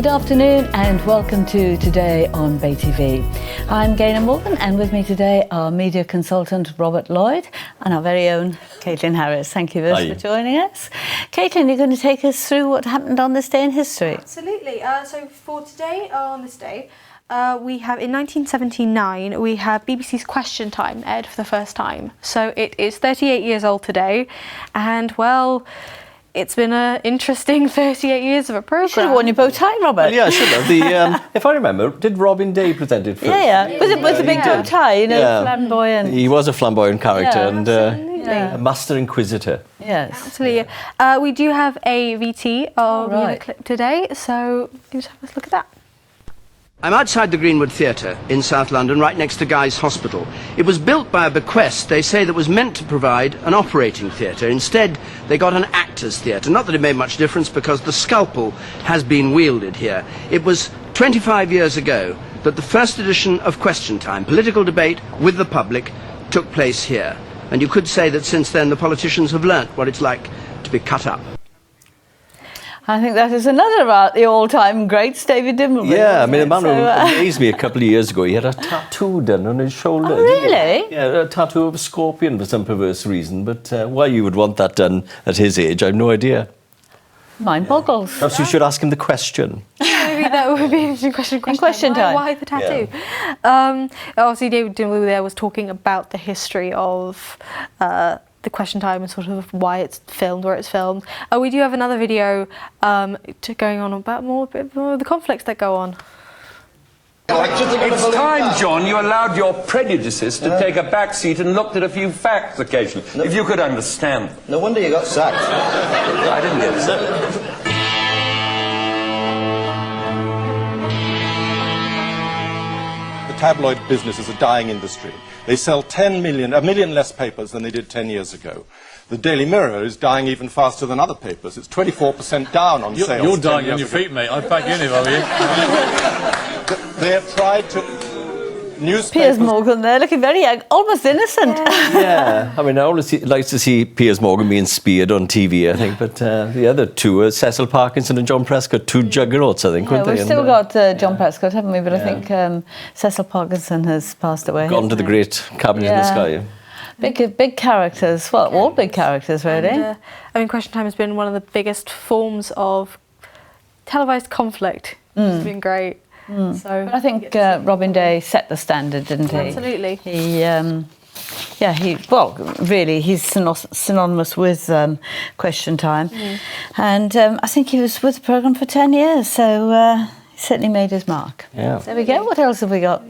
Good afternoon and welcome to Today on Bay TV. I'm Gaynor Morgan and with me today are media consultant Robert Lloyd and our very own Caitlin Harris. Thank you both for joining us. Caitlin, you're going to take us through what happened on this day in history. Absolutely. So for today, on this day, we have in 1979 we have BBC's Question Time aired for the first time. So it is 38 years old today, and well, it's been an interesting 38 years of a programme. You should have worn your bow tie, Robert. Well, yeah, I should have. If I remember, did Robin Day present it first? Yeah. With a big bow tie, you know, flamboyant. He was a flamboyant character and a master inquisitor. Yes. Absolutely. We do have a VT of the clip today, so let's have a look at that. I'm outside the Greenwood Theatre in South London, right next to Guy's Hospital. It was built by a bequest, they say, that was meant to provide an operating theatre. Instead, they got an actors' theatre. Not that it made much difference, because the scalpel has been wielded here. It was 25 years ago that the first edition of Question Time, political debate with the public, took place here. And you could say that since then the politicians have learnt what it's like to be cut up. I think that is another of the all-time greats, David Dimbleby. Yeah, I mean, a man who amazed me a couple of years ago, he had a tattoo done on his shoulder. Oh, really? Yeah, a tattoo of a scorpion for some perverse reason, but why you would want that done at his age, I have no idea. Mine boggles. Perhaps you should ask him the question. Maybe that would be an interesting question. Time. Why the tattoo? Obviously, David Dimbleby there was talking about the history of the Question Time and sort of why it's filmed, where it's filmed. We do have another video going on about a bit more of the conflicts that go on. It's time, John, you allowed your prejudices to take a back seat and looked at a few facts occasionally, if you could understand them. No wonder you got sacked. I didn't get sacked. The tabloid business is a dying industry. They sell a million less papers than they did 10 years ago. The Daily Mirror is dying even faster than other papers. It's 24% down on sales. You're dying on your feet, mate. I'd back you in if I were you. They have tried to... Piers Morgan there, looking very young, almost innocent. Yeah, I mean, I always like to see Piers Morgan being speared on TV, I think, but the other two are Cecil Parkinson and John Prescott, two juggernauts, I think, weren't they? We've still got John Prescott, haven't we? But I think Cecil Parkinson has passed away. Gone to the great cabinet in the sky. Big characters, well, all big characters, really. And, I mean, Question Time has been one of the biggest forms of televised conflict. It's been great. So, but I think Robin Day set the standard, didn't he? Absolutely. He's synonymous with Question Time. And I think he was with the programme for 10 years, so he certainly made his mark. Yeah. There we go. What else have we got?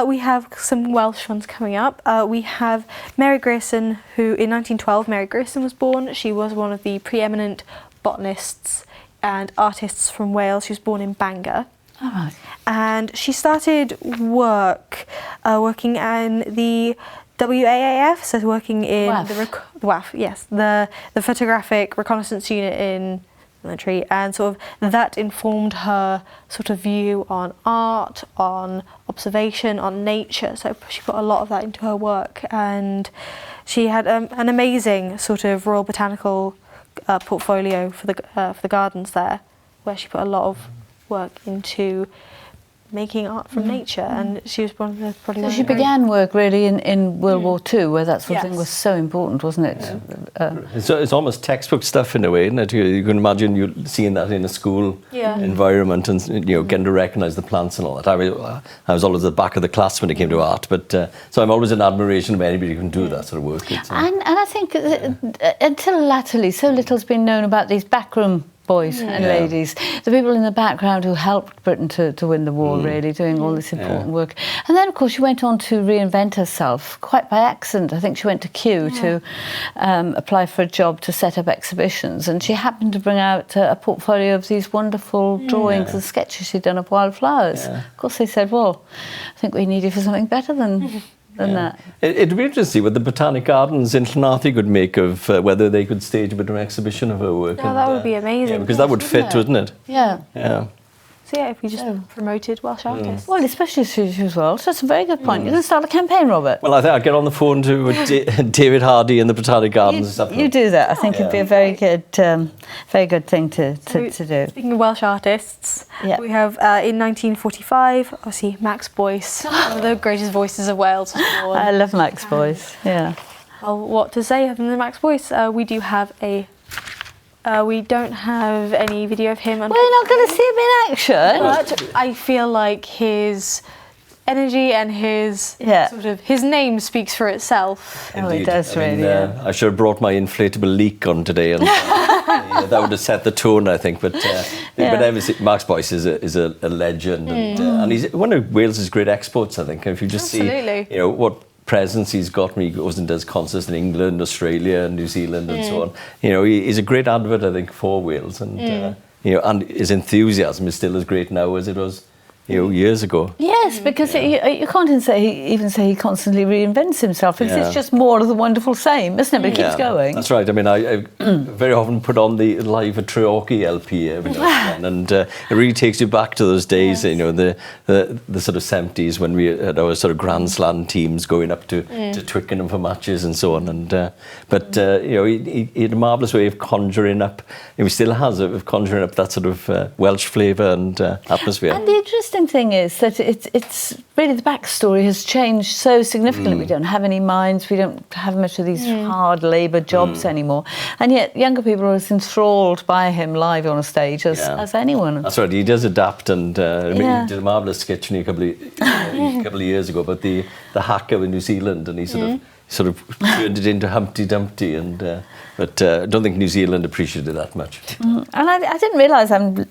We have some Welsh ones coming up. We have Mary Grayson, who in 1912, Mary Grayson was born. She was one of the preeminent botanists and artists from Wales. She was born in Bangor. All right. And she started working in the WAAF, so working in the WAF, the Photographic Reconnaissance Unit in the military, and sort of that informed her sort of view on art, on observation, on nature. So she put a lot of that into her work, and she had an amazing sort of Royal Botanical portfolio for the gardens there, where she put a lot of work into making art from nature, and she was one of the probably. So she began work really in World War II, where that sort of thing was so important, wasn't it? It's almost textbook stuff in a way, isn't it? You can imagine you seeing that in a school environment, and getting to recognise the plants and all that. I was always at the back of the class when it came to art, but so I'm always in admiration of anybody who can do that sort of work. And I think until latterly, so little's been known about these backroom boys and ladies, the people in the background who helped Britain to win the war, really, doing all this important work. And then, of course, she went on to reinvent herself, quite by accident. I think she went to Kew to apply for a job to set up exhibitions, and she happened to bring out a portfolio of these wonderful drawings and sketches she'd done of wildflowers. Of course, they said, well, I think we need you for something better than that. It'd be interesting what the Botanic Gardens in Llanarthy could make of whether they could stage a bit of an exhibition of her work. Oh, that would be amazing. Because that would fit, wouldn't it? Yeah. So So yeah, if we just promoted Welsh artists. Well, especially she was Welsh. That's a very good point. You can start a campaign, Robert. Well, I think I'd get on the phone to David Hardy in the Botanic Gardens and stuff. You do that. I think it'd be a very good thing to do. Speaking of Welsh artists, we have in 1945, obviously Max Boyce, one of the greatest voices of Wales. I love Max Boyce. Yeah. Well, what to say other than Max Boyce? We do have we don't have any video of him. We're not going to see him in action. But I feel like his energy and his his name speaks for itself. Oh, it does really. I should have brought my inflatable leak on today, and that would have set the tone, I think. But Max Boyce is a legend, and he's one of Wales's great exports, I think. If you just see, what presence he's got when he goes and does concerts in England, Australia, New Zealand, and so on. He's a great advert, I think, for Wales, and and his enthusiasm is still as great now as it was years ago. Yes, because you can't even say he constantly reinvents himself, because it's just more of the wonderful same, isn't it? But it keeps going. That's right. I mean, I very often put on the Live at Treorchy LP every now and then, and it really takes you back to those days, the sort of 70s, when we had our sort of Grand Slam teams going up to Twickenham for matches and so on. And he had a marvellous way of conjuring up, and he still has, of conjuring up that sort of Welsh flavour and atmosphere. And the interesting thing is that it's really, the backstory has changed so significantly. We don't have any mines, we don't have much of these hard labour jobs anymore, and yet younger people are as enthralled by him live on a stage as anyone. That's right, he does adapt, and he did a marvellous sketch a couple of years ago about the hacker in New Zealand, and he sort of turned it into Humpty Dumpty, and but I don't think New Zealand appreciated that much. And I didn't realise I'm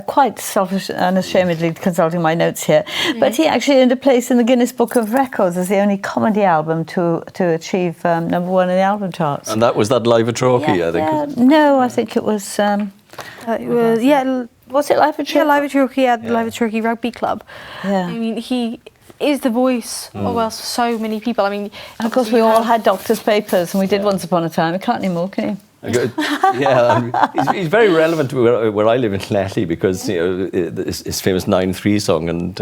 quite selfish and unashamedly consulting my notes here, but he actually earned a place in the Guinness Book of Records as the only comedy album to achieve #1 in the album charts. And that was that Live at Treorchy, I think. No, I think it was. Was it Live at Treorchy? Yeah, Live at Treorchy at the Live at Treorchy Rugby Club. Yeah. I mean, he is the voice of Wales for so many people. I mean, and of course, we all had doctor's papers, and we did once upon a time. We can't anymore, can you? He's very relevant to where I live in Llanelli, because his famous 9-3 song, and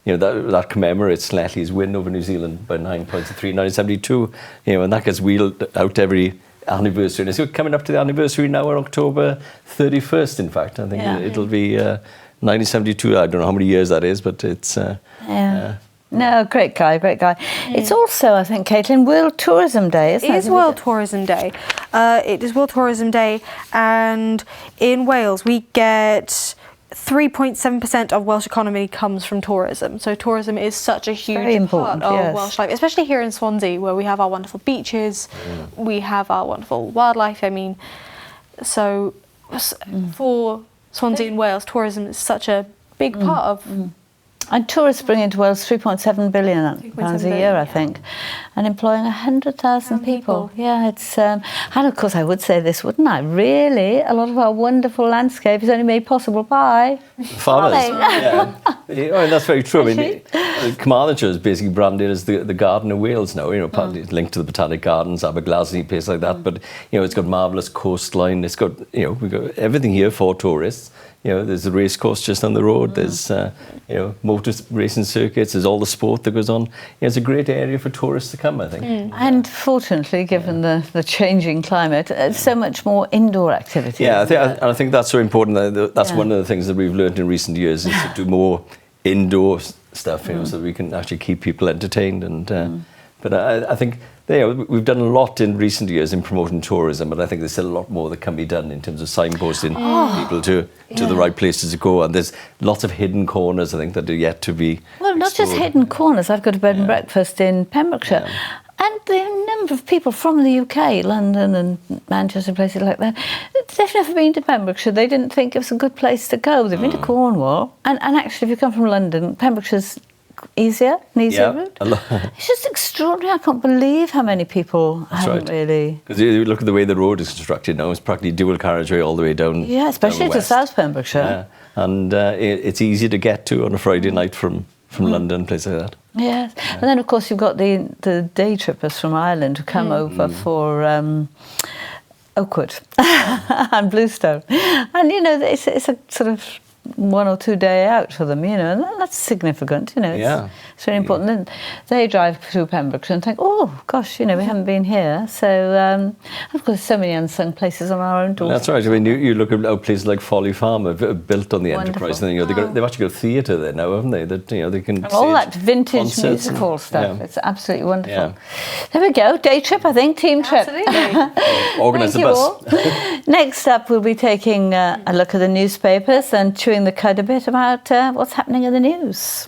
that commemorates Llanelli's win over New Zealand by 9 points to 3 in 1972. And that gets wheeled out every anniversary. And it's coming up to the anniversary now, on October 31st. In fact, I think it'll be 1972. I don't know how many years that is, but it's No, great guy. It's also, I think, Caitlin, World Tourism Day, isn't it? It is World Tourism Day. It is World Tourism Day, and in Wales we get 3.7% of Welsh economy comes from tourism. So tourism is such a huge part of Welsh life, especially here in Swansea, where we have our wonderful beaches, we have our wonderful wildlife. I mean, so for Swansea and Wales, tourism is such a big part of. And tourists bring into Wales £3.7 billion pounds a year, I think, and employing 100,000 people. Yeah, it's and of course I would say this, wouldn't I? Really, a lot of our wonderful landscape is only made possible by farmers. That's very true. I mean, Carmarthenshire is basically branded as the Garden of Wales now. Partly it's linked to the Botanic Gardens, Aberglassley, places like that. But it's got marvellous coastline. It's got we've got everything here for tourists. There's a race course just on the road. There's, motor racing circuits. There's all the sport that goes on. It's a great area for tourists to come, I think. And fortunately, given the changing climate, so much more indoor activity. Yeah, I think that's so important. That's one of the things that we've learned in recent years, is to do more indoor stuff, so that we can actually keep people entertained. And but I think we've done a lot in recent years in promoting tourism, but I think there's still a lot more that can be done in terms of signposting people to the right places to go. And there's lots of hidden corners, I think, that are yet to be Well, not just hidden corners. I've got a bed and breakfast in Pembrokeshire. And the number of people from the UK, London and Manchester, places like that, they've never been to Pembrokeshire. They didn't think it was a good place to go. They've been to Cornwall. And actually, if you come from London, Pembrokeshire's an easier route. It's just extraordinary. I can't believe how many people haven't really. Because you look at the way the road is constructed now, it's practically dual carriageway all the way down. Yeah, especially to South Pembrokeshire. And it's easy to get to on a Friday night from London, places like that. Yes, and then of course you've got the day trippers from Ireland who come over for Oakwood and Bluestone. And, you know, it's a sort of 1 or 2 day out for them, you know, and that's significant, you know. It's really important. And they drive through Pembrokeshire and think, oh, gosh, you know, we haven't been here. So, of course, so many unsung places on our own doorstep. That's right. I mean, you look at places like Folly Farm, built on the Wonderful. enterprise, and you know, they've actually got theatre there now, haven't they? That, you know, they can And all stage that vintage concerts musical stuff. Yeah. It's absolutely wonderful. Yeah. There we go. Day trip, I think. Team trip. Absolutely. Organise the Thank you bus. all. Next up, we'll be taking a look at the newspapers and chewing the cud a bit about what's happening in the news.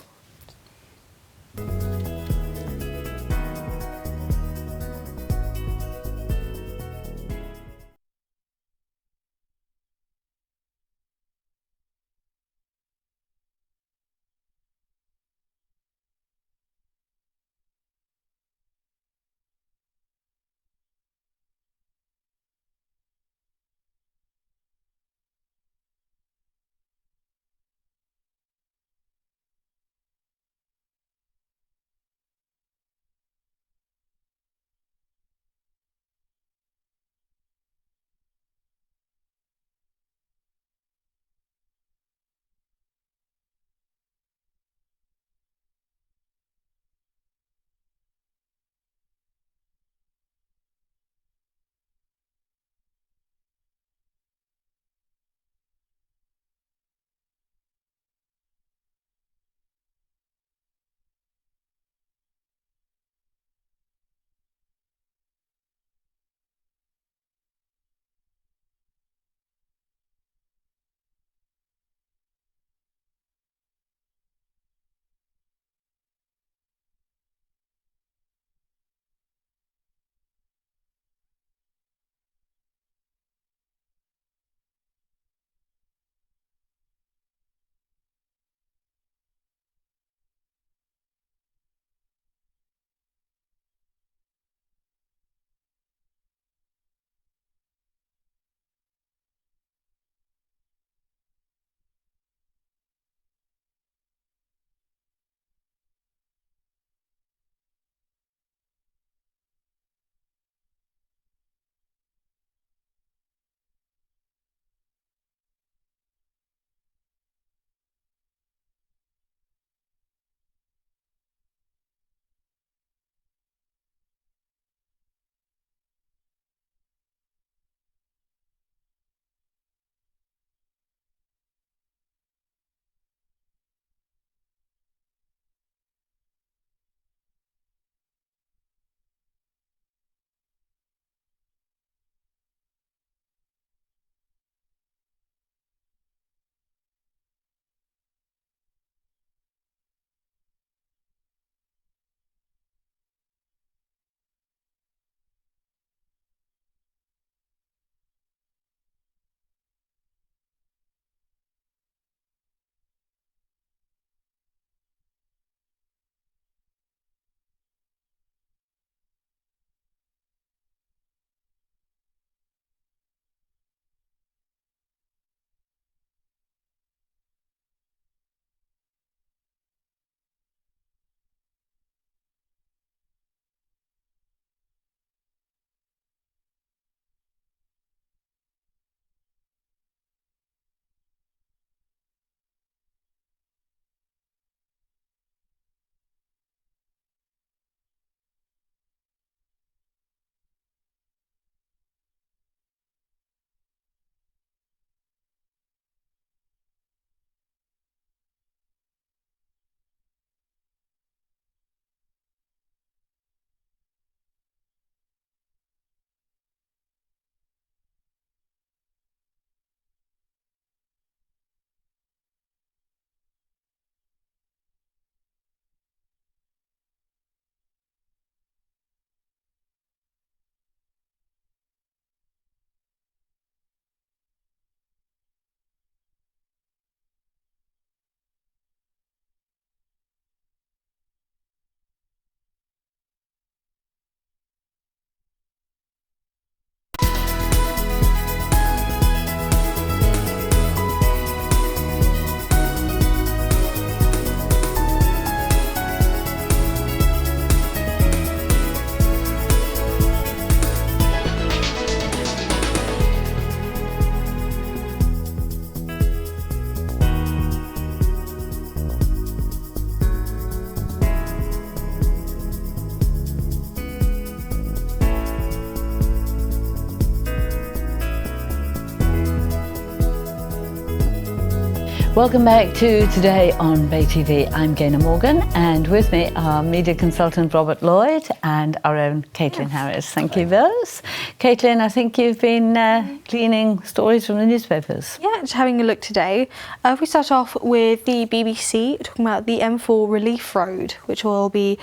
Welcome back to Today on Bay TV. I'm Gaynor Morgan, and with me are media consultant Robert Lloyd and our own Caitlin Harris. Thank you both. Caitlin, I think you've been gleaning stories from the newspapers. Yeah, just having a look today. If we start off with the BBC, talking about the M4 Relief Road, which will be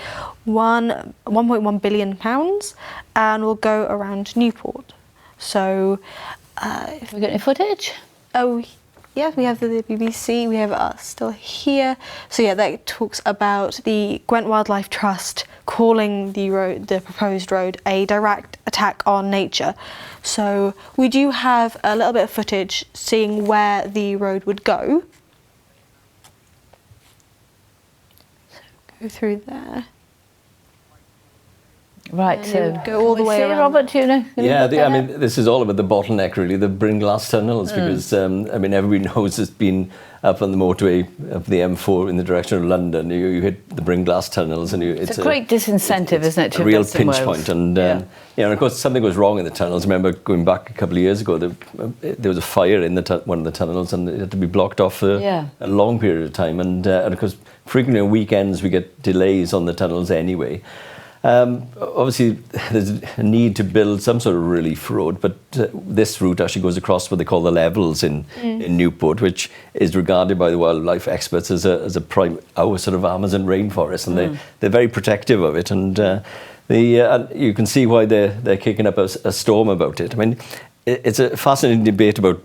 £1.1 billion and will go around Newport. So, Have we got any footage? Oh, yeah, we have the BBC, we have us still here. So yeah, that talks about the Gwent Wildlife Trust calling the proposed road a direct attack on nature. So we do have a little bit of footage seeing where the road would go. So go through there. Right, And so it would go all the way around. Robert, do you know? Yeah, I mean, this is all about the bottleneck, really, the Bringlass tunnels, because, I mean, everybody knows it's been up on the motorway, up the M4 in the direction of London. You hit the Bringlass tunnels, and it's a great disincentive, isn't it, to a real invest in pinch Wales. point. And, and of course, something goes wrong in the tunnels. I remember going back a couple of years ago, there was a fire in one of the tunnels, and it had to be blocked off for a long period of time. And of course, frequently on weekends, we get delays on the tunnels anyway. Obviously, there's a need to build some sort of relief road, but this route actually goes across what they call the levels in Newport, which is regarded by the wildlife experts as a prime, our sort of Amazon rainforest, and they're very protective of it. And you can see why they're kicking up a storm about it. I mean, it's a fascinating debate about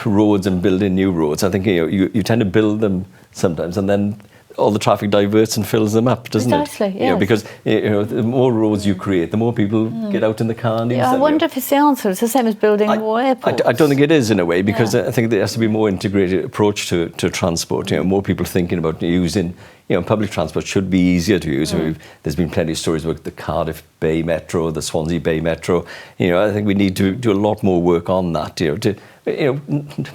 roads and building new roads. I think you tend to build them sometimes, and then all the traffic diverts and fills them up, doesn't it? Yes. Because the more roads you create, the more people get out in the car and use them. I wonder if it's the answer. It's the same as building more airports. I don't think it is, in a way, because I think there has to be a more integrated approach to transport. More people thinking about using, public transport should be easier to use. There's been plenty of stories about the Cardiff Bay Metro, the Swansea Bay Metro. I think we need to do a lot more work on that.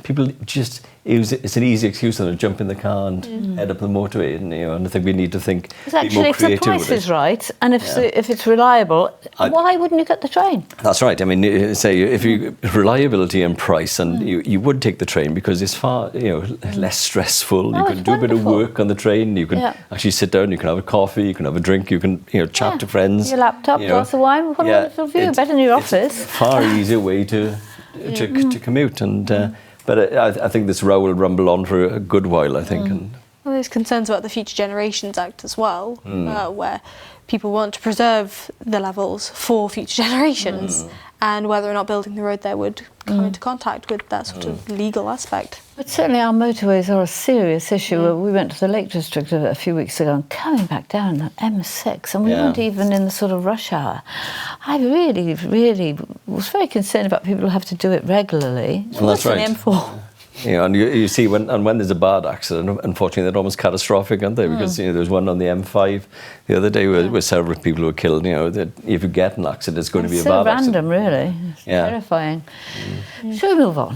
People just it's an easy excuse to jump in the car and head up the motorway, and I think we need to think be more creative. If the price is right, and if it's reliable, why wouldn't you get the train? That's right. I mean, say if you reliability and price, and you would take the train because it's far less stressful. You can do a bit of work on the train. You can actually sit down. You can have a coffee. You can have a drink. You can chat to friends. Your laptop, glass of wine. What a wonderful view. Better than your office. Far easier way to commute, and but I think this row will rumble on for a good while, I think. And well, there's concerns about the Future Generations Act as well, where people want to preserve the levels for future generations, and whether or not building the road there would come into contact with that sort of legal aspect. But certainly our motorways are a serious issue. We went to the Lake District a few weeks ago, and coming back down the M6, and we weren't even in the sort of rush hour. I really, really was very concerned about people who have to do it regularly. Well, that's right. The M4. And you see when there's a bad accident, unfortunately they're almost catastrophic, aren't they? Because there was one on the M5 the other day where several people were killed. That if you get an accident, it's going to be a bad accident. So random, really. It's terrifying. Shall we move on?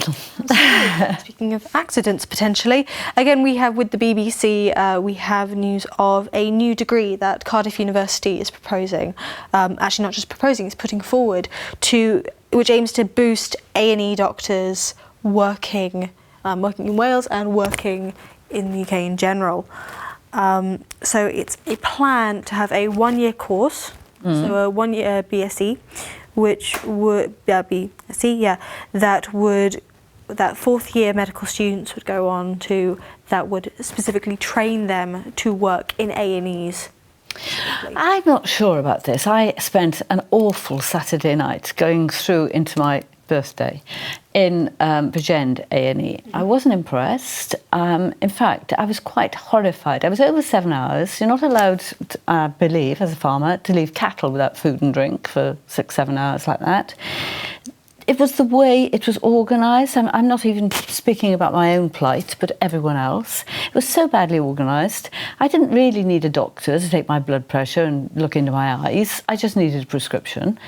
Speaking of accidents, potentially, again we have with the BBC, we have news of a new degree that Cardiff University is proposing. Actually, not just proposing; it's putting forward which aims to boost A&E doctors working in Wales and working in the UK in general. So it's a plan to have a one-year course, so a one-year BSc, which would that fourth-year medical students would go on to, that would specifically train them to work in A&Es. I'm not sure about this. I spent an awful Saturday night going through into my birthday in Bridgend A&E. I wasn't impressed. In fact, I was quite horrified. I was over 7 hours. You're not allowed, I believe, as a farmer, to leave cattle without food and drink for 6-7 hours like that. It was the way it was organised. I'm not even speaking about my own plight, but everyone else. It was so badly organised. I didn't really need a doctor to take my blood pressure and look into my eyes. I just needed a prescription.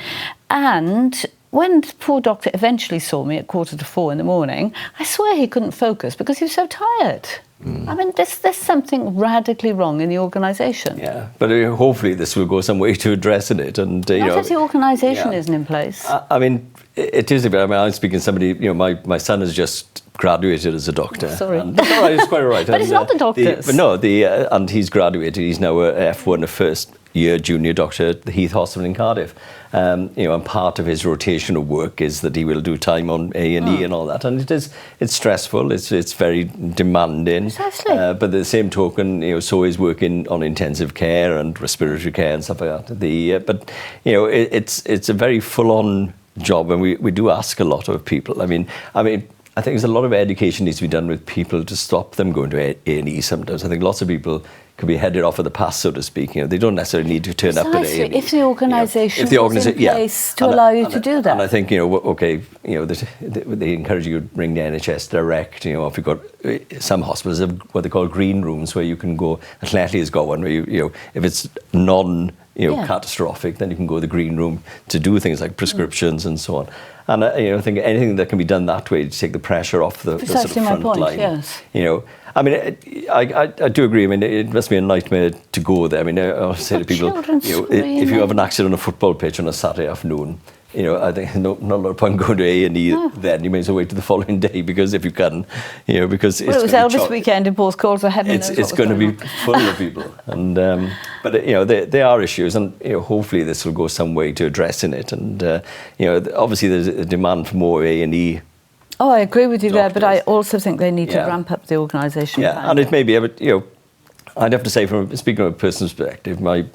And when the poor doctor eventually saw me at 3:45 in the morning, I swear he couldn't focus because he was so tired. I mean, there's something radically wrong in the organisation. Yeah, but hopefully this will go some way to addressing it. And not if the organisation isn't in place. I mean, it is. I mean, I'm speaking to somebody. My son has just graduated as a doctor. Sorry. And that's all right, it's quite all right. But it's not the doctors. And he's graduated. He's now a F1, a first-year junior doctor at the Heath Hospital in Cardiff. And part of his rotational work is that he will do time on A&E and all that. And it's stressful. It's very demanding. Precisely. But at the same token, so is working on intensive care and respiratory care and stuff like that. But it's a very full-on job, and we do ask a lot of people. I mean, I think there's a lot of education needs to be done with people to stop them going to A&E sometimes. I think lots of people could be headed off of the pass, so to speak. They don't necessarily need to turn up at A&E. If the organisation is in place to allow you to do that. And I think, they encourage you to ring the NHS direct. If you've got some hospitals have what they call green rooms where you can go. Atleti has got one where if it's catastrophic, then you can go to the green room to do things like prescriptions and so on. And I think anything that can be done that way to take the pressure off the sort of front line. Yes. I do agree. It must be a nightmare to go there. I say to people, if you have an accident on a football pitch on a Saturday afternoon, I think not a lot of point going to A&E then. You may as well wait to the following day, because if you can, because it's... Well, it was Elvis weekend in both calls. It's going to be full of people. And but there are issues, and hopefully this will go some way to addressing it. And obviously there's a demand for more A&E. Oh, I agree with you there, but I also think they need to ramp up the organisation. Yeah, and it may be, I'd have to say, speaking from a person's perspective, my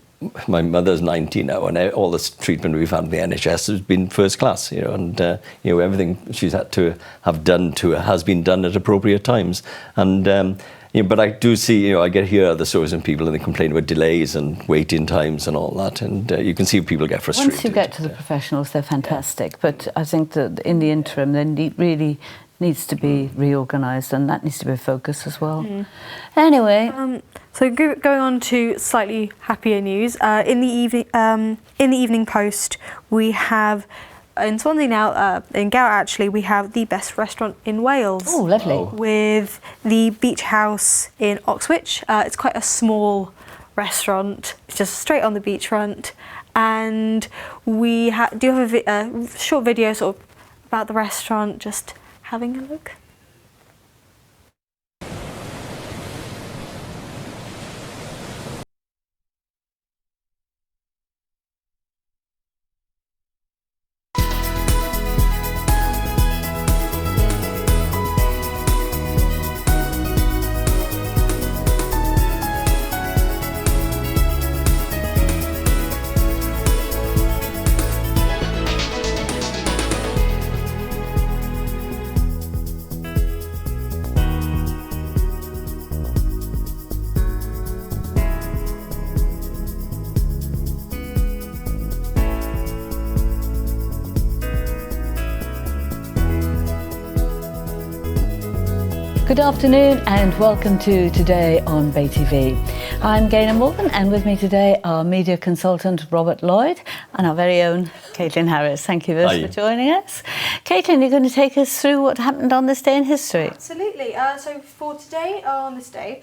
mother's 90 now, and all this treatment we've had in the NHS has been first class, and everything she's had to have done to her has been done at appropriate times. And but I do see, I hear other stories from people, and they complain about delays and waiting times and all that, and you can see people get frustrated. Once you get to the professionals, they're fantastic, but I think that in the interim, there really needs to be reorganised, and that needs to be a focus as well. Anyway. So going on to slightly happier news, in the Evening Post, we have in Swansea now, in Gower actually, we have the best restaurant in Wales. Oh, lovely! With the Beach House in Oxwich. It's quite a small restaurant. It's just straight on the beachfront, and we do have a short video sort of about the restaurant. Just having a look. Good afternoon and welcome to Today on Bay TV. I'm Gaynor Morgan, and with me today are media consultant Robert Lloyd and our very own Caitlin Harris. Thank you both for joining us. Caitlin, you're going to take us through what happened on this day in history. Absolutely. So for today, on this day,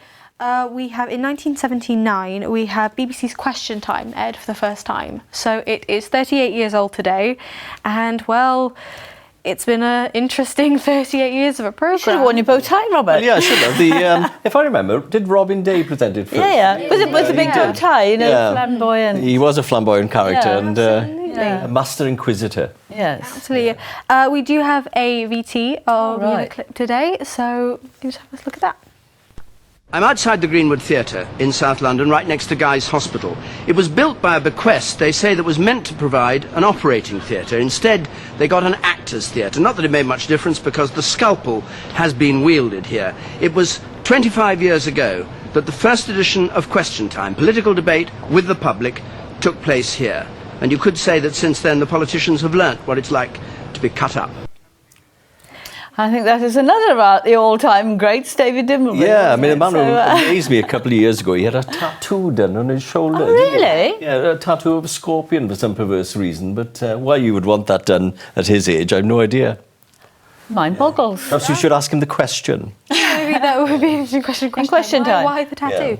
we have in 1979 we have BBC's Question Time aired for the first time. So it is 38 years old today, and well, it's been an interesting 38 years of a programme. You should have worn your bow tie, Robert. Yeah, I should have. If I remember, did Robin Day present it first? Yeah. Was it with the big bow tie, flamboyant? He was a flamboyant character and a master inquisitor. Yes. Absolutely. We do have a VT of the clip today, so let's have a look at that. I'm outside the Greenwood Theatre in South London, right next to Guy's Hospital. It was built by a bequest, they say, that was meant to provide an operating theatre. Instead, they got an actors' theatre. Not that it made much difference, because the scalpel has been wielded here. It was 25 years ago that the first edition of Question Time, political debate with the public, took place here. And you could say that since then the politicians have learnt what it's like to be cut up. I think that is another about the all-time greats, David Dimbleby. Yeah, I mean, the man who amazed me a couple of years ago, he had a tattoo done on his shoulder. Oh, really? Yeah, a tattoo of a scorpion for some perverse reason. But why you would want that done at his age, I have no idea. Mind boggles. Perhaps you should ask him the question. Maybe that would be an interesting question. Question time. Why the tattoo?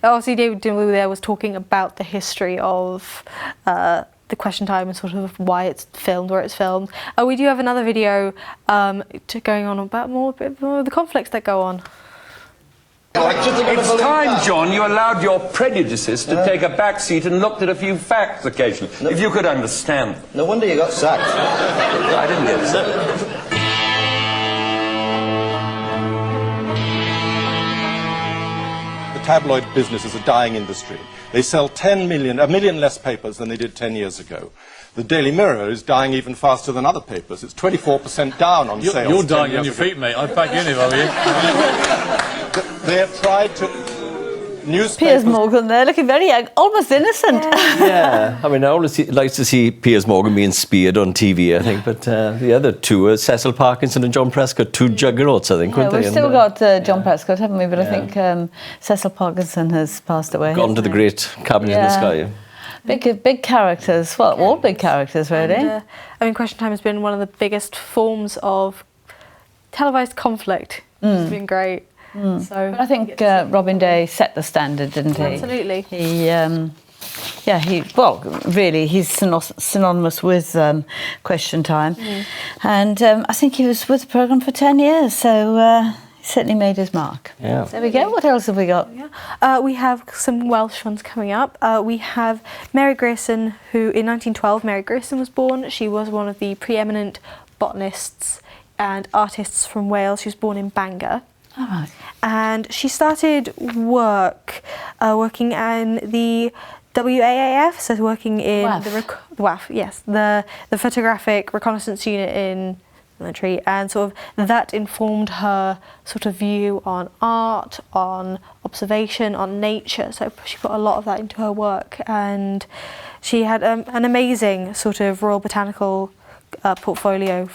Obviously, David Dimbleby there was talking about the history of the Question Time and sort of why it's filmed, where it's filmed. We do have another video going on about a bit more of the conflicts that go on. It's time, John, you allowed your prejudices to take a back seat and looked at a few facts occasionally. If you could understand them. No wonder you got sacked. I didn't get sacked. The tabloid business is a dying industry. They sell a million less papers than they did 10 years ago. The Daily Mirror is dying even faster than other papers. It's 24% down on sales. You're dying on your feet, mate. I'd back you in if I were you. They have tried to... Piers Newspapers... Morgan there, looking very almost innocent. Yeah, I mean, I always like to see Piers Morgan being speared on TV, I think, but the other two are Cecil Parkinson and John Prescott, two juggernauts, I think, weren't they? We've still got John Prescott, haven't we? But I think Cecil Parkinson has passed away. Gone to the great cabinet in the sky. Big characters. Well, all big characters, really. And, I mean, Question Time has been one of the biggest forms of televised conflict. It's been great. So I think Robin Day set the standard, didn't he? Absolutely. He's synonymous with Question Time. And I think he was with the programme for 10 years, so he certainly made his mark. Yeah. There we go. What else have we got? We have some Welsh ones coming up. We have Mary Grayson, who in 1912, Mary Grayson was born. She was one of the preeminent botanists and artists from Wales. She was born in Bangor. All right. And she started working in the WAAF, so working in the photographic reconnaissance unit in the military, and sort of that informed her sort of view on art, on observation, on nature. So she put a lot of that into her work, and she had an amazing sort of Royal Botanical portfolio.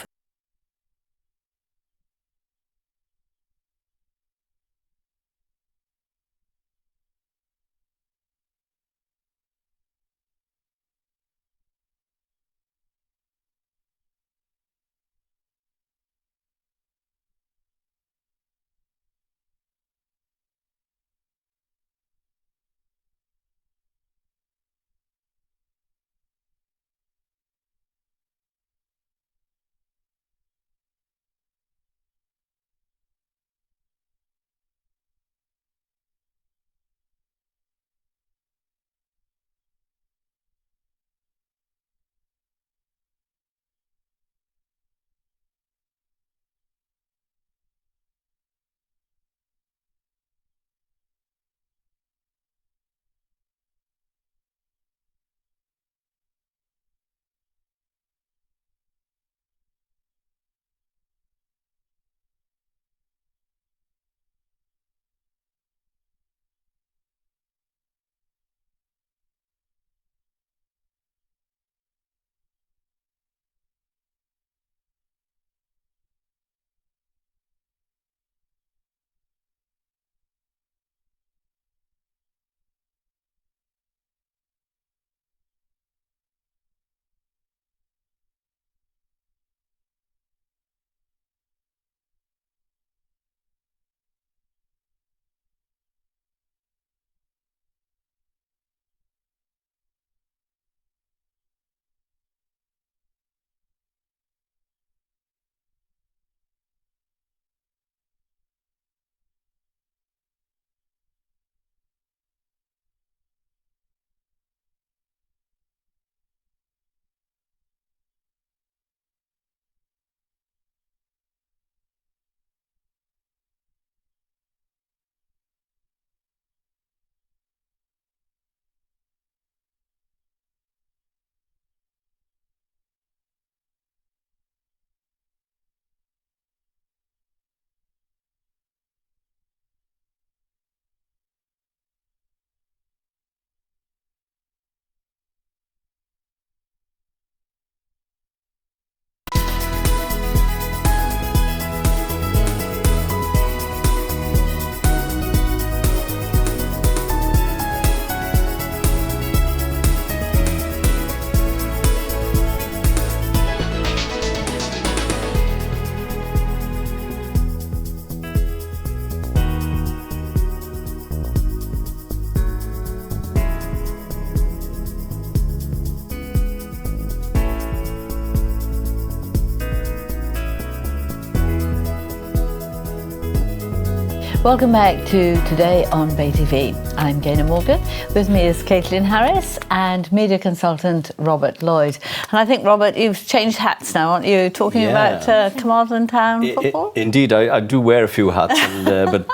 Welcome back to Today on Bay TV. I'm Gaynor Morgan. With me is Caitlin Harris and media consultant Robert Lloyd. And I think, Robert, you've changed hats now, aren't you? Talking about Carmarthen Town football? Indeed, I do wear a few hats, but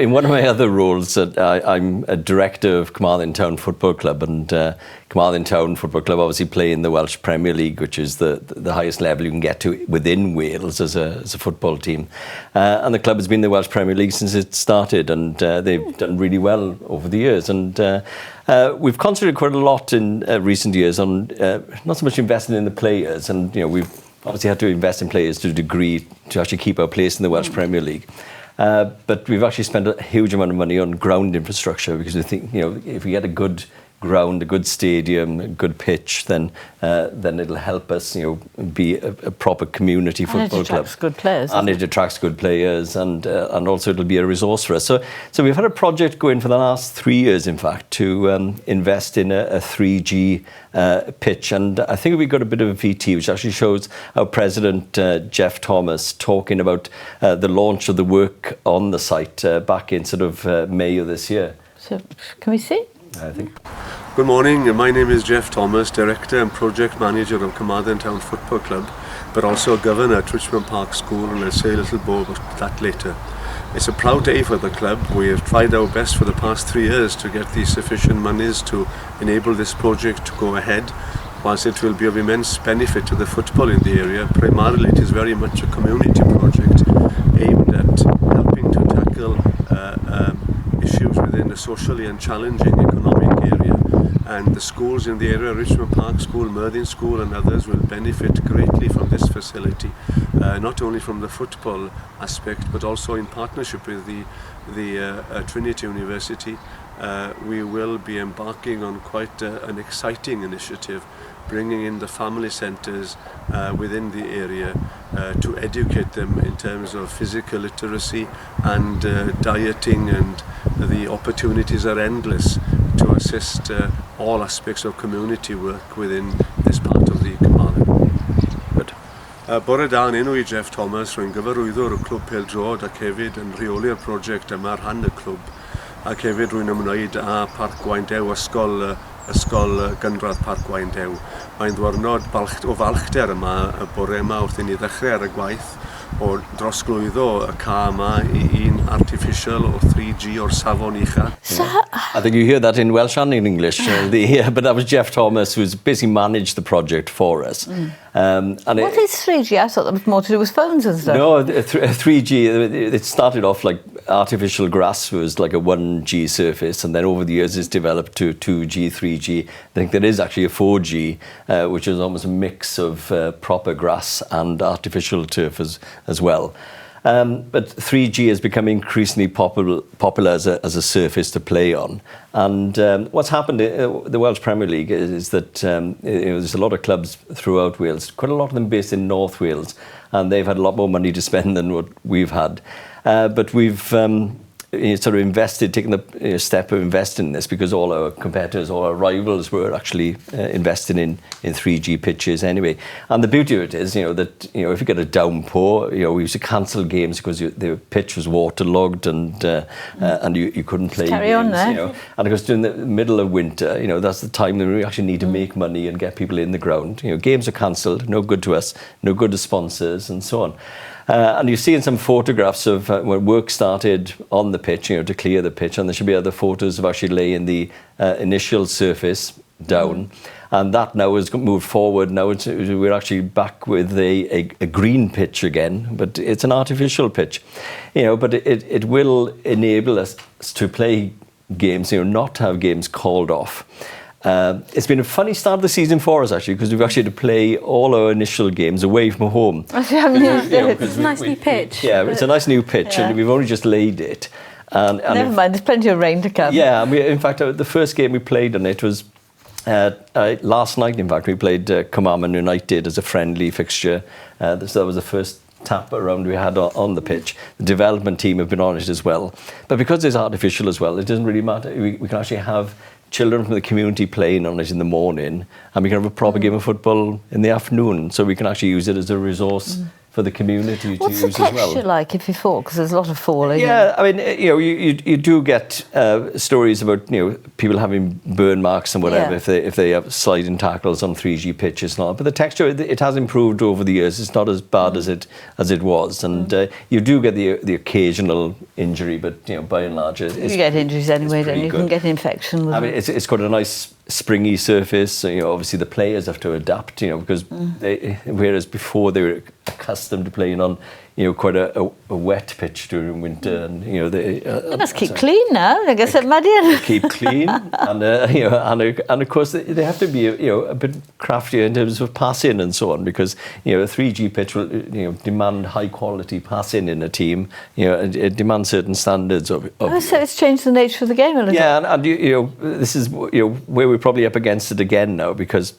in one of my other roles, I'm a director of Carmarthen Town Football Club, and Carmarthen Town Football Club obviously play in the Welsh Premier League, which is the highest level you can get to within Wales as a football team. And the club has been in the Welsh Premier League since it started, and they've done really well over the years. And we've concentrated quite a lot in recent years on not so much investing in the players, and we've obviously had to invest in players to a degree to actually keep our place in the Welsh Premier League. But we've actually spent a huge amount of money on ground infrastructure, because we think, if we get a good ground, a good stadium, a good pitch, then it'll help us, be a proper community football club. And it attracts good players. And it attracts good players, and also it'll be a resource for us. So we've had a project going for the last 3 years, in fact, to invest in a 3G pitch, and I think we got a bit of a VT, which actually shows our president, Jeff Thomas, talking about the launch of the work on the site back in sort of May of this year. So, can we see? I think. Good morning, my name is Jeff Thomas, Director and Project Manager of Carmarthen Town Football Club, but also a Governor at Richmond Park School, and I'll say a little more about that later. It's a proud day for the club. We have tried our best for the past 3 years to get the sufficient monies to enable this project to go ahead. Whilst it will be of immense benefit to the football in the area, primarily it is very much a community project aimed at helping to tackle issues within a socially and challenging economic area, and the schools in the area, Richmond Park School, Merthin School and others, will benefit greatly from this facility, not only from the football aspect but also in partnership with the Trinity University. We will be embarking on quite an exciting initiative, bringing in the family centres within the area to educate them in terms of physical literacy and dieting, and the opportunities are endless to assist all aspects of community work within this part of the Carmarthen. Good. Bore da yn enw I Jeff Thomas, rwy'n gyfarwyddwr y clwb pêl-droed ac hefyd yn rheoli'r prosiect yma ar rhan y clwb, ac hefyd rwy'n ymwneud â Parc Gwaendew, ysgol gynradd Parc Gwaendew. Mae'n ddwrnod o falchder yma y bore yma wrth I ni ddechrau ar y gwaith, o drosglwyddo y ca yma I un artificial o 3G o'r safon ucha. I think you hear that in Welsh and in English, but that was Jeff Thomas, who's basically managed the project for us. What is 3G? I thought that was more to do with phones and stuff. No, 3G, it started off like artificial grass was like a 1G surface, and then over the years it's developed to 2G, 3G. I think there is actually a 4G, which is almost a mix of proper grass and artificial turf as well. But 3G has become increasingly popular as a surface to play on. And what's happened in the Welsh Premier League is that there's a lot of clubs throughout Wales, quite a lot of them based in North Wales, and they've had a lot more money to spend than what we've had. But we've sort of invested, taken the step of investing in this, because all our competitors, all our rivals were actually investing in 3G pitches anyway. And the beauty of it is, that if you get a downpour, we used to cancel games because the pitch was waterlogged and you couldn't play Carry games. On there. And of course, during the middle of winter, that's the time that we actually need to make money and get people in the ground. Games are cancelled, no good to us, no good to sponsors, and so on. And you've seen some photographs of when work started on the pitch, to clear the pitch, and there should be other photos of actually laying the initial surface down. And that now has moved forward. Now we're actually back with a green pitch again, but it's an artificial pitch. But it will enable us to play games, not have games called off. It's been a funny start of the season for us, actually, because we've actually had to play all our initial games away from home. It's a nice new pitch. Yeah, it's a nice new pitch, and we've only just laid it. And Never mind, there's plenty of rain to come. Yeah, in fact, the first game we played on it was last night. In fact, we played Carmarthen United as a friendly fixture. So that was the first tap around we had on the pitch. The development team have been on it as well. But because it's artificial as well, it doesn't really matter. We can actually have children from the community playing on it in the morning, and we can have a proper game of football in the afternoon, so we can actually use it as a resource for the community to What's use the as well. texture like if you fall? Because there's a lot of falling. Yeah, I mean, you do get stories about people having burn marks and whatever if they have sliding tackles on 3G pitches and all. But the texture, it has improved over the years. It's not as bad as it was, and you do get the occasional injury, but by and large, you get injuries anyway. Then you can get an infection with it. It's got a nice springy surface. Obviously the players have to adapt. Because whereas before they were accustomed to playing on quite a wet pitch during winter, and they must keep clean now. I guess muddy. Keep clean, and and of course they have to be a bit craftier in terms of passing and so on, because a 3G pitch will demand high quality passing in a team. It demands certain standards of so it's changed the nature of the game a little. Yeah, and this is where we're probably up against it again now, because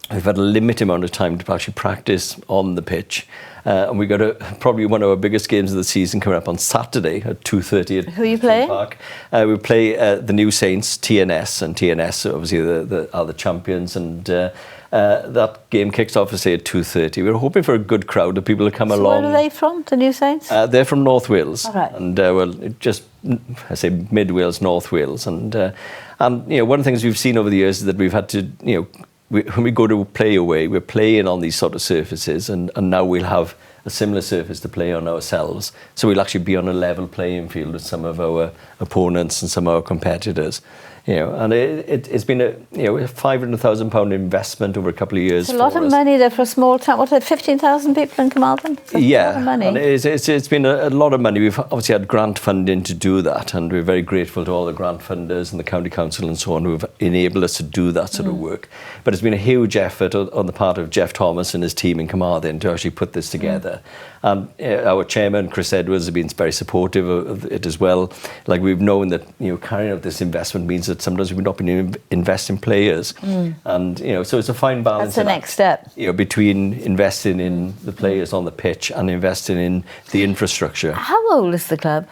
we've had a limited amount of time to actually practice on the pitch. And we've got probably one of our biggest games of the season coming up on Saturday at 2:30 at Who are you playing? Park. We play the New Saints, TNS, and TNS obviously are the champions, and that game kicks off, say, at 2:30. We're hoping for a good crowd of people to come along. Where are they from, the New Saints? They're from North Wales. All right. And just, I say, mid Wales, North Wales. And one of the things we've seen over the years is that we've had to, when we go to play away, we're playing on these sort of surfaces, and now we'll have a similar surface to play on ourselves. So we'll actually be on a level playing field with some of our opponents and some of our competitors. And it's been a £500,000 investment over a couple of years. It's a lot of money there for a small town. What, 15,000 people in Carmarthen? Yeah, a lot of money. And it's been a lot of money. We've obviously had grant funding to do that, and we're very grateful to all the grant funders and the county council and so on who have enabled us to do that sort of work. But it's been a huge effort on the part of Jeff Thomas and his team in Carmarthen to actually put this together. And our chairman, Chris Edwards, has been very supportive of it as well. Like, we've known that carrying out this investment means that sometimes we've not been investing in players, and so it's a fine balance. That's the next step. Between investing in the players on the pitch and investing in the infrastructure. How old is the club?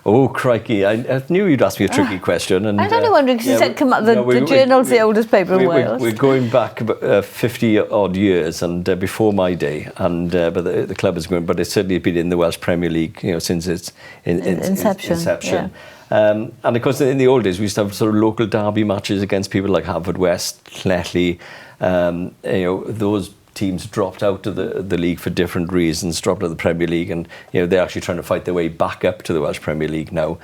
Oh, crikey! I knew you'd ask me a tricky question. And I was only wondering, because you said the Journal's the oldest paper in Wales. We're going back about 50 odd years, and before my day, and but the club has grown. But it's certainly been in the Welsh Premier League, since its inception. Yeah. And of course, in the old days, we used to have sort of local derby matches against people like Haverfordwest, Cletley. Those teams dropped out of the league for different reasons, dropped out of the Premier League, and they're actually trying to fight their way back up to the Welsh Premier League now.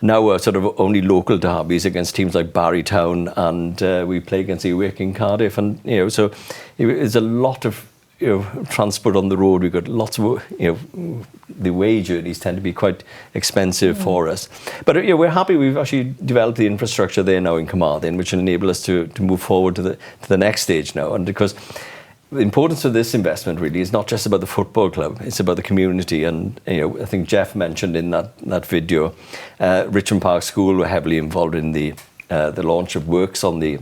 Now we're sort of only local derbies against teams like Barrytown, and we play against Ewick in Cardiff, and so there's a lot of transport on the road. We've got lots of the away journeys tend to be quite expensive for us, but we're happy. We've actually developed the infrastructure there now in Carmarthen, which will enable us to move forward to the next stage now. And because the importance of this investment really is not just about the football club, it's about the community. And I think Jeff mentioned in that video, Richmond Park School were heavily involved in the launch of works on the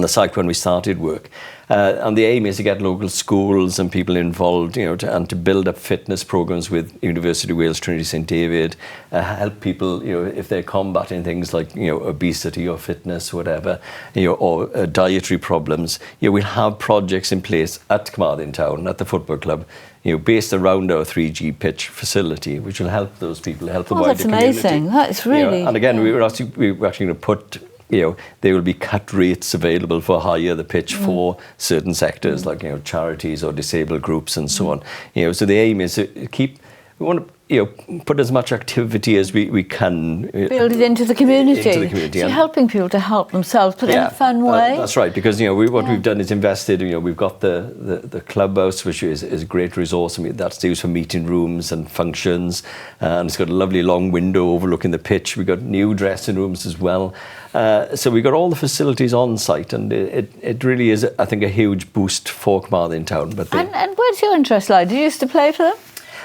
site when we started work. And the aim is to get local schools and people involved, and to build up fitness programs with University of Wales, Trinity St David, help people, if they're combating things like, obesity or fitness, whatever, or dietary problems. We'll have projects in place at Carmarthen Town, at the football club, based around our 3G pitch facility, which will help those people, help the wider community. That's amazing. That's really... and again, we're actually going to put... there will be cut rates available for hire the pitch for certain sectors like charities or disabled groups and so on. So the aim is to we want to put as much activity as we can. Build it into the community. So you're helping people to help themselves, but in a fun way. That's right, because what we've done is invested. We've got the clubhouse, which is a great resource. That's used for meeting rooms and functions, and it's got a lovely long window overlooking the pitch. We've got new dressing rooms as well. So we've got all the facilities on site, and it really is, I think, a huge boost for Carmarthen Town. But and where's your interest lie? Did you used to play for them?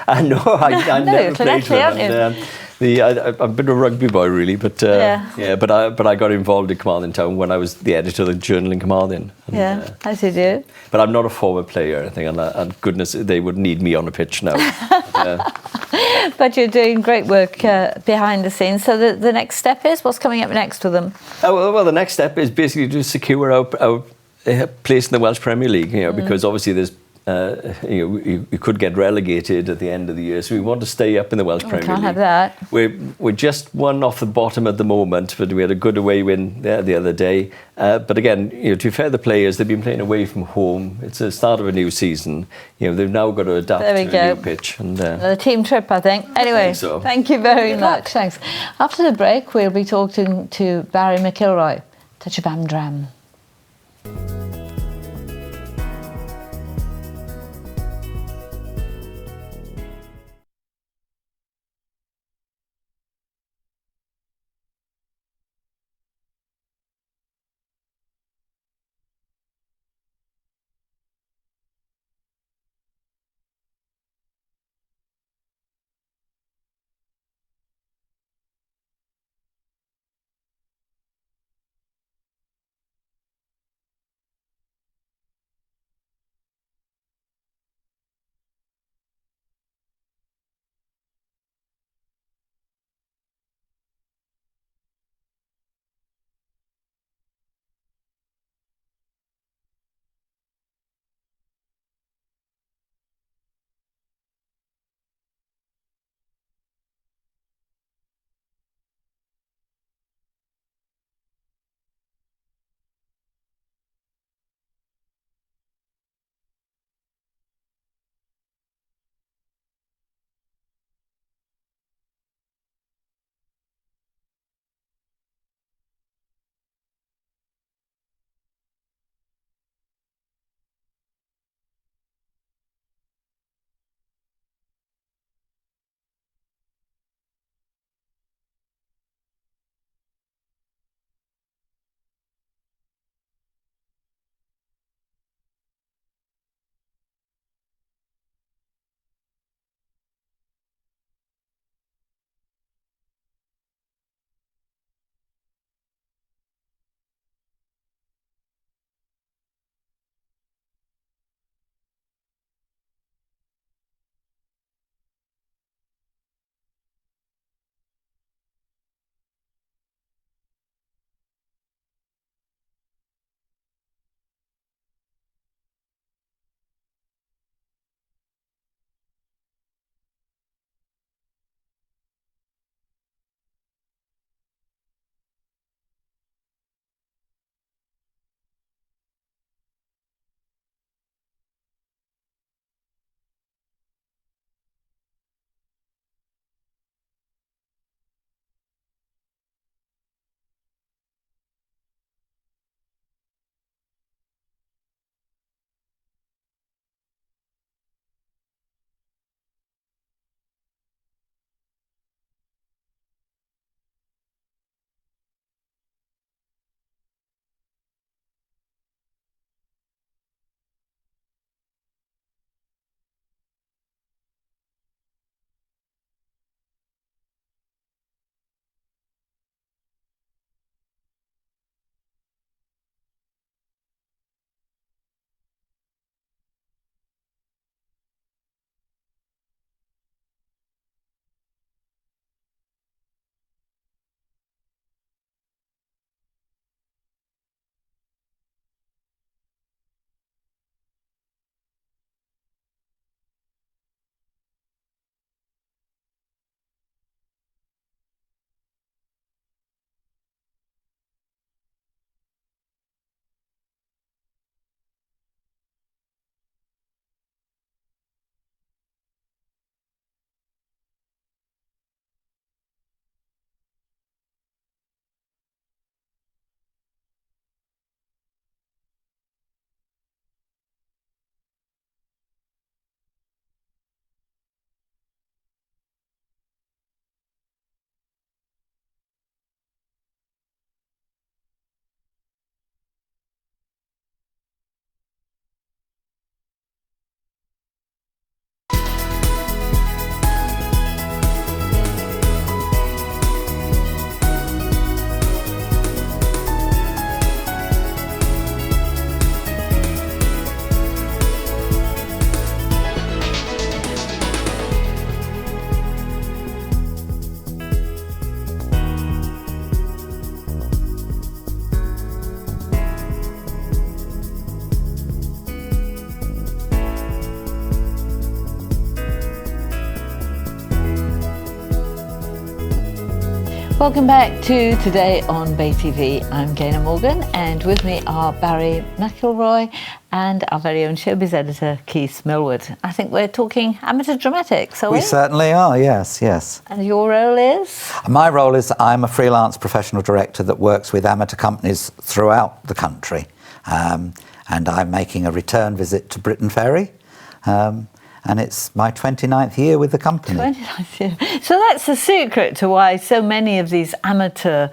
No, I never played for them. I'm a bit of a rugby boy, really, but but I got involved in Carmarthen Town when I was the editor of the Journal in Carmarthen. As you do. But I'm not a former player, I think, and goodness, they would need me on a pitch now. But you're doing great work behind the scenes. So the next step is, what's coming up next for them? Well, the next step is basically to secure our place in the Welsh Premier League, because obviously there's you could get relegated at the end of the year. So we want to stay up in the Welsh Premier League. Can't have that. We're just one off the bottom at the moment, but we had a good away win there the other day. But again, to be fair, the players, they've been playing away from home. It's the start of a new season. They've now got to adapt to a new pitch. And another team trip, I think. Anyway, so. Thank you very much. Thanks. After the break, we'll be talking to Barry Mckilroy. Touch a bam dram. Welcome back to Today on Bay TV. I'm Gaynor Morgan, and with me are Barry Mckilroy and our very own showbiz editor, Keith Milward. I think we're talking amateur dramatics, are we? We certainly are, yes, yes. And your role is? My role is I'm a freelance professional director that works with amateur companies throughout the country. And I'm making a return visit to Britain Ferry. And it's my 29th year with the company. 29th year. So that's the secret to why so many of these amateur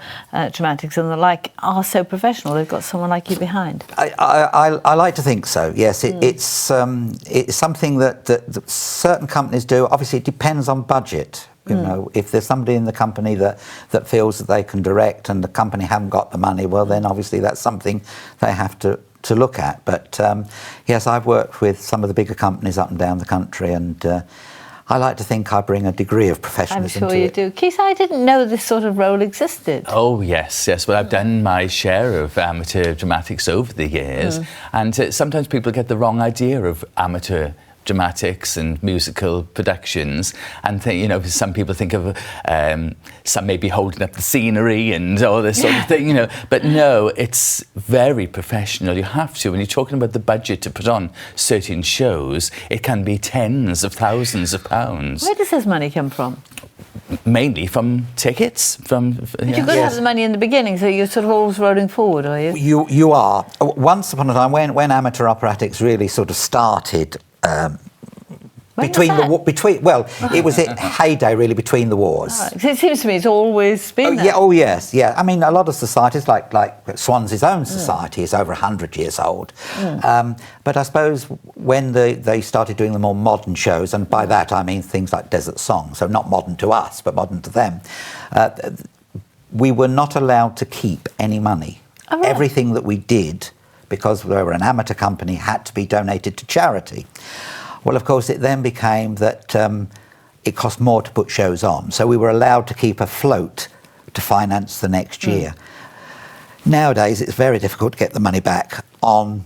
dramatics and the like are so professional. They've got someone like you behind. I like to think so, yes. It's something that certain companies do. Obviously, it depends on budget. You know, if there's somebody in the company that feels that they can direct and the company haven't got the money, well, then obviously that's something they have to look at. But yes, I've worked with some of the bigger companies up and down the country, and I like to think I bring a degree of professionalism to it. I'm sure you do. Keith, I didn't know this sort of role existed. Oh, yes. Well, I've done my share of amateur dramatics over the years, and sometimes people get the wrong idea of amateur dramatics and musical productions, and some people think of some maybe holding up the scenery and all this sort of thing, but no, it's very professional. You have to, when you're talking about the budget to put on certain shows, it can be tens of thousands of pounds. Where does this money come from? Mainly from tickets. But you've got to have the money in the beginning, so you're sort of always rolling forward, are you? You are. Once upon a time, when amateur operatics really sort of started, it was its heyday really between the wars. Right. It seems to me it's always been there. Yes. I mean, a lot of societies, like Swansea's own society, is over 100 years old. But I suppose when they started doing the more modern shows, and by that I mean things like Desert Song, so not modern to us, but modern to them, we were not allowed to keep any money. Oh, right. Everything that we did, because we were an amateur company, had to be donated to charity. Well, of course, it then became that it cost more to put shows on, so we were allowed to keep afloat to finance the next year. Nowadays, it's very difficult to get the money back on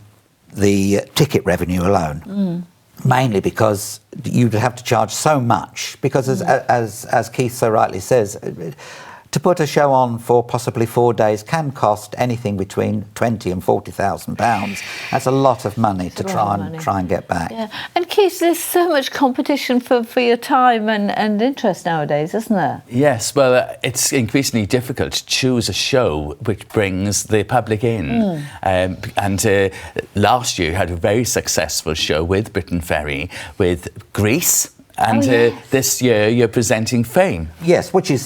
the ticket revenue alone, mainly because you'd have to charge so much, because as Keith so rightly says, to put a show on for possibly 4 days can cost anything between £20,000 and £40,000. That's a lot of money to try and get back. Yeah. And Keith, there's so much competition for your time and interest nowadays, isn't there? Yes, well, it's increasingly difficult to choose a show which brings the public in. And last year you had a very successful show with Britain Ferry, with Greece. And this year you're presenting Fame. Yes, which is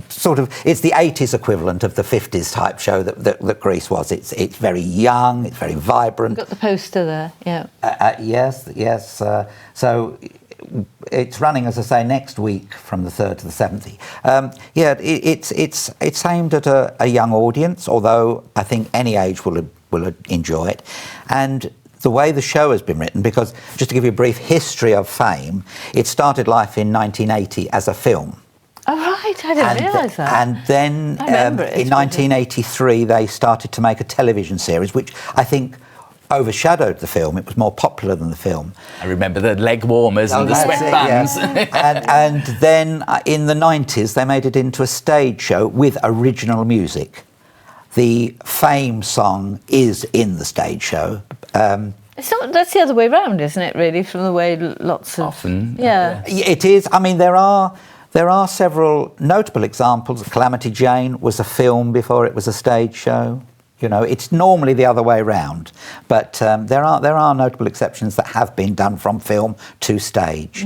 sort of, it's the 80s equivalent of the 50s type show that Greece was. It's very young, it's very vibrant. You've got the poster there, yeah. Yes. So it's running, as I say, next week from the 3rd to the 7th. It's aimed at a young audience, although I think any age will enjoy it. And the way the show has been written, because just to give you a brief history of Fame, it started life in 1980 as a film. Oh, right, I didn't realise that. And then in 1983 they started to make a television series, which I think overshadowed the film. It was more popular than the film. I remember the leg warmers and the sweatbands. And then in the 90s they made it into a stage show with original music. The Fame song is in the stage show. That's the other way around, isn't it, really, from the way lots of... Often. Yeah. It is. I mean, there are several notable examples. Calamity Jane was a film before it was a stage show. It's normally the other way around. But there are notable exceptions that have been done from film to stage.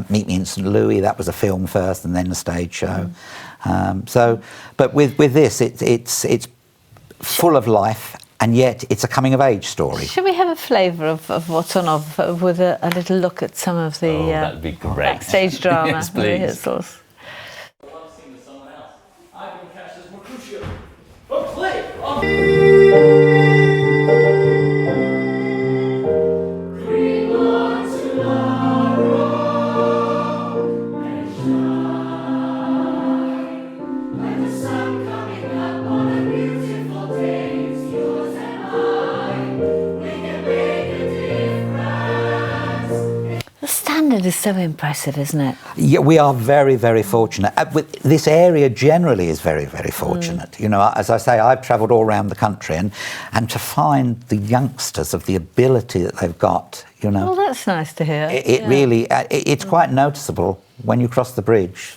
Meet Me in St. Louis, that was a film first and then a stage show. But with this, it's full of life, and yet it's a coming-of-age story. Should we have a flavour of what's on offer with a little look at some of the that'd be great. Backstage drama? Yes, please. it is so impressive, isn't it? Yeah, we are very, very fortunate. This area generally is very, very fortunate. You know, as I say, I've travelled all around the country, and to find the youngsters of the ability that they've got, you know. Well, that's nice to hear. It really, it's quite noticeable when you cross the bridge.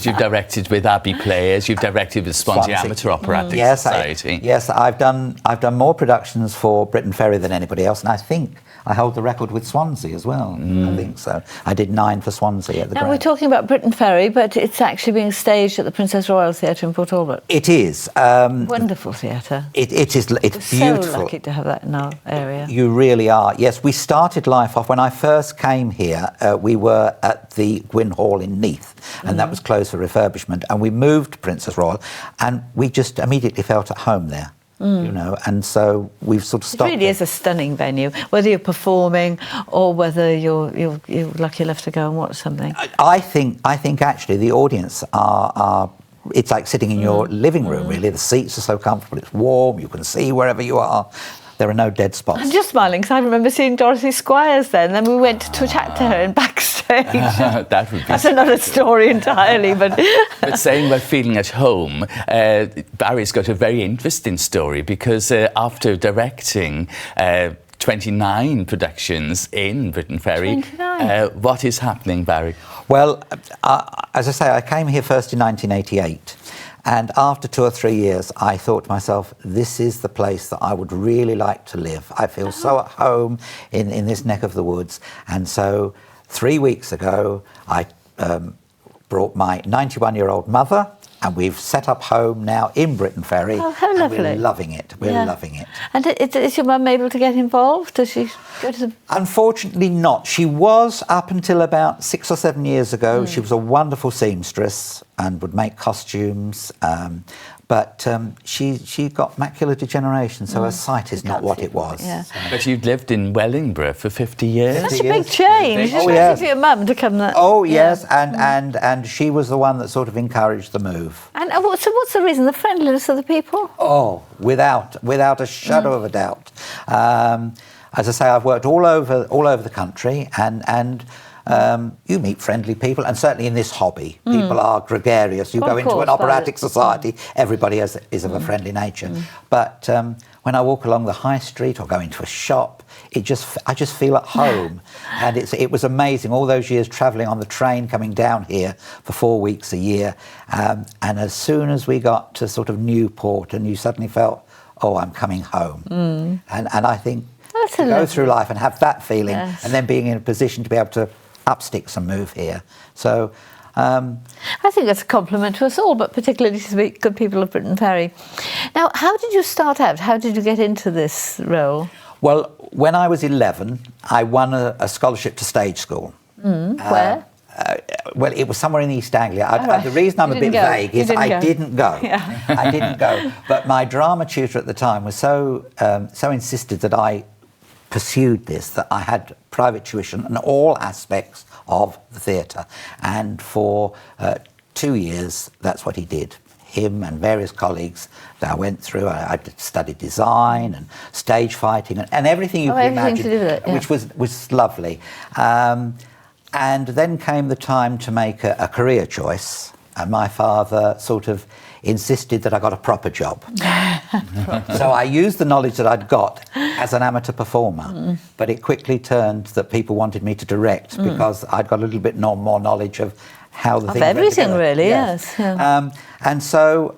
You've directed with Abbey Players, you've directed with Swansea Amateur Operatic Society. Yes, I've done more productions for Britain Ferry than anybody else, and I think I hold the record with Swansea as well. I think so. I did 9 for Swansea at the Now, Grand. we're talking about Britain Ferry, but it's actually being staged at the Princess Royal Theatre in Port Talbot. It is. Wonderful theatre. It is. It's We're beautiful. so lucky to have that in our area. You really are. Yes, we started life off, when I first came here, we were at the Gwyn Hall in Neath, and that was closed for refurbishment, and we moved to Princess Royal, and we just immediately felt at home there. You know, and so we've sort of stopped. It really is a stunning venue, whether you're performing or whether you're lucky enough to go and watch something. I think actually the audience are it's like sitting in your living room, really. The seats are so comfortable, it's warm, you can see wherever you are. There are no dead spots. I'm just smiling because I remember seeing Dorothy Squires then. Then we went to chat to her in backstage. That would be... That's another story entirely, but... But saying about feeling at home, Barry's got a very interesting story because after directing 29 productions in Britain Ferry, what is happening, Barry? Well, as I say, I came here first in 1988. And after 2 or 3 years, I thought to myself, this is the place that I would really like to live. I feel so at home in this neck of the woods. And so 3 weeks ago, I brought my 91-year-old mother, and we've set up home now in Britain Ferry. Oh, how lovely. And we're loving it. We're loving it. And is your mum able to get involved? Does she go to the... Unfortunately not. She was up until about 6 or 7 years ago. She was a wonderful seamstress and would make costumes. But she got macular degeneration, so her sight is not what it was. Yeah. But you've lived in Wellingborough for 50 years. That's a big change. Oh, yes. For your mum to come there. Oh, yes, and she was the one that sort of encouraged the move. And so what's the reason? The friendliness of the people? Oh, without a shadow of a doubt. As I say, I've worked all over the country, and you meet friendly people, and certainly in this hobby, people are gregarious. You go into an operatic society, everybody is of a friendly nature. But when I walk along the high street or go into a shop, I just feel at home. And it was amazing, all those years travelling on the train, coming down here for 4 weeks a year. And as soon as we got to sort of Newport, and you suddenly felt, oh, I'm coming home. And I think to go through life and have that feeling, and then being in a position to be able to up sticks and move here. So I think that's a compliment to us all, but particularly to the good people of Britain Ferry. Now, how did you start out? How did you get into this role? Well, when I was 11, I won a scholarship to stage school. Where? Well, it was somewhere in East Anglia. The reason I'm a bit vague is I didn't go. I didn't go. But my drama tutor at the time was so insisted that I pursued this, that I had private tuition in all aspects of the theatre. And for 2 years, that's what he did. Him and various colleagues that I went through. I studied design and stage fighting and everything you can imagine, to do with it, which was lovely. And then came the time to make a career choice, and my father sort of insisted that I got a proper job. So I used the knowledge that I'd got as an amateur performer, but it quickly turned that people wanted me to direct because I'd got a little bit more knowledge of how the thing everything really, yes. And so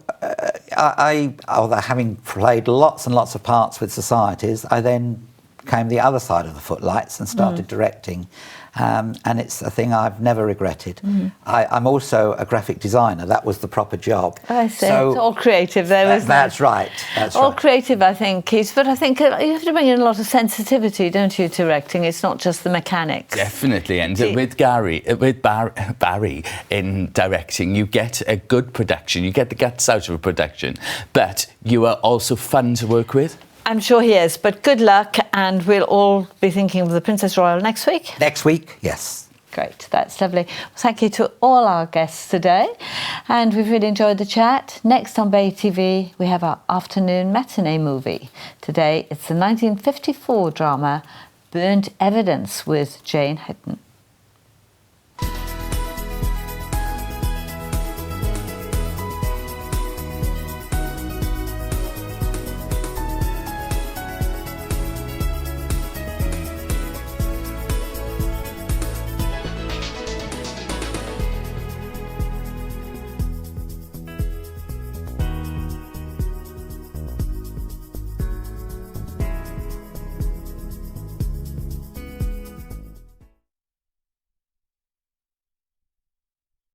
although having played lots and lots of parts with societies, I then came the other side of the footlights and started directing. And it's a thing I've never regretted. I'm also a graphic designer. That was the proper job. I see. So it's all creative there, isn't it? That's right. That's all right. creative, I think, Keith. But I think you have to bring in a lot of sensitivity, don't you, to directing? It's not just the mechanics. Definitely. And with Barry in directing, you get a good production. You get the guts out of a production. But you are also fun to work with. I'm sure he is, but good luck, and we'll all be thinking of the Princess Royal next week. Next week, yes. Great, that's lovely. Well, thank you to all our guests today, and we've really enjoyed the chat. Next on Bay TV, we have our afternoon matinee movie. Today, it's the 1954 drama Burnt Evidence with Jane Houghton.